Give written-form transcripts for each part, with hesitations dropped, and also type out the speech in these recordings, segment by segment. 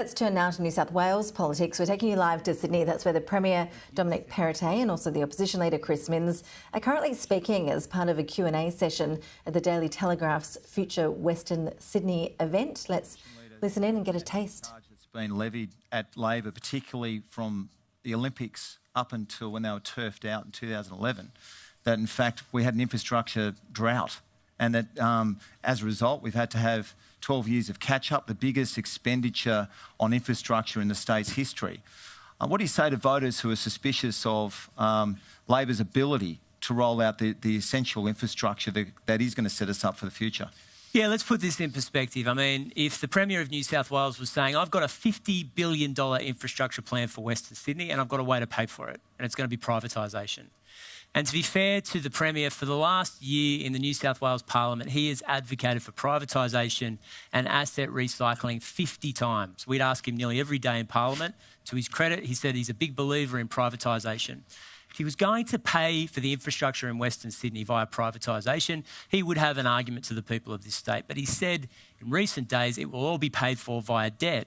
Let's turn now to New South Wales politics. We're taking you live to Sydney. That's where the Premier Dominic Perrottet and also the opposition leader Chris Minns are currently speaking as part of a Q&A session at the Daily Telegraph's Future Western Sydney event. Let's listen in and get a taste. It's been levied at Labor, particularly from the Olympics up until when they were turfed out in 2011, that in fact we had an infrastructure drought, and that as a result we've had to have 12 years of catch-up, the biggest expenditure on infrastructure in the state's history. What do you say to voters who are suspicious of Labor's ability to roll out the essential infrastructure that is going to set us up for the future? Yeah, let's put this in perspective. I mean, if the Premier of New South Wales was saying, I've got a $50 billion infrastructure plan for Western Sydney and I've got a way to pay for it, and it's going to be privatisation. And to be fair to the Premier, for the last year in the New South Wales Parliament, he has advocated for privatisation and asset recycling 50 times. We'd ask him nearly every day in Parliament. To his credit, he said he's a big believer in privatisation. If he was going to pay for the infrastructure in Western Sydney via privatisation, he would have an argument to the people of this state. But he said in recent days it will all be paid for via debt.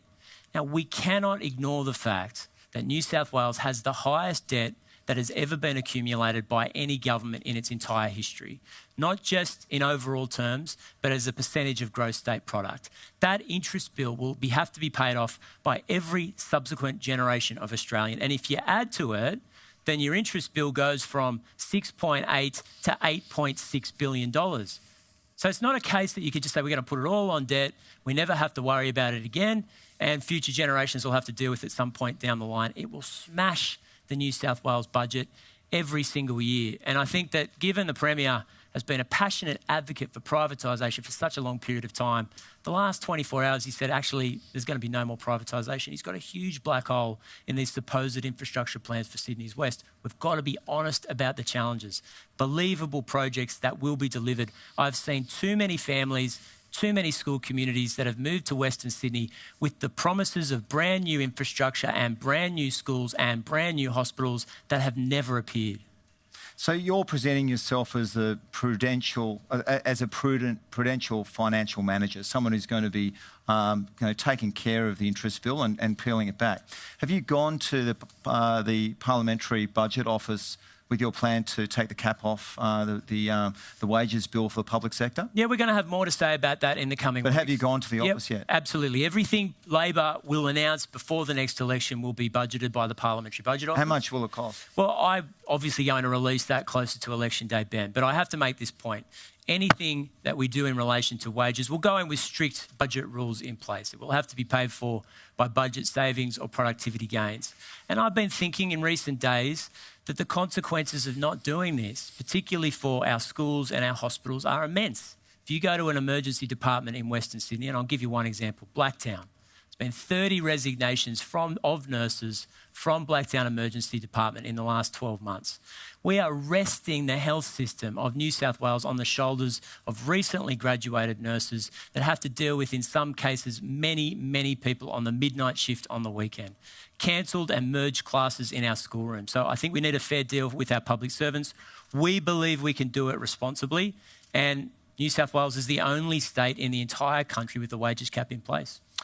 Now, we cannot ignore the fact that New South Wales has the highest debt that has ever been accumulated by any government in its entire history, not just in overall terms, but as a percentage of gross state product. That interest bill will have to be paid off by every subsequent generation of Australian. And if you add to it, then your interest bill goes from $6.8 to $8.6 billion. So it's not a case that you could just say we're going to put it all on debt, we never have to worry about it again, and future generations will have to deal with it at some point down the line. It will smash the New South Wales budget every single year. And I think that given the Premier has been a passionate advocate for privatisation for such a long period of time, the last 24 hours he said actually there's going to be no more privatisation. He's got a huge black hole in these supposed infrastructure plans for Sydney's West. We've got to be honest about the challenges. Believable projects that will be delivered. I've seen too many families, too many school communities that have moved to Western Sydney with the promises of brand new infrastructure and brand new schools and brand new hospitals that have never appeared. So you're presenting yourself as a prudent financial manager, someone who's going to be taking care of the interest bill and peeling it back. Have you gone to the Parliamentary Budget Office with your plan to take the cap off the wages bill for the public sector? Yeah, we're going to have more to say about that in the coming weeks. But have you gone to the office yet? Absolutely. Everything Labor will announce before the next election will be budgeted by the Parliamentary Budget Office. How much will it cost? Well, I'm obviously going to release that closer to election day, Ben, but I have to make this point. Anything that we do in relation to wages will go in with strict budget rules in place. It will have to be paid for by budget savings or productivity gains. And I've been thinking in recent days that the consequences of not doing this, particularly for our schools and our hospitals, are immense. If you go to an emergency department in Western Sydney, and I'll give you one example, Blacktown, there's been 30 resignations of nurses from Blacktown Emergency Department in the last 12 months. We are resting the health system of New South Wales on the shoulders of recently graduated nurses that have to deal with, in some cases, many, many people on the midnight shift on the weekend. Cancelled and merged classes in our schoolroom. So I think we need a fair deal with our public servants. We believe we can do it responsibly, and New South Wales is the only state in the entire country with the wages cap in place.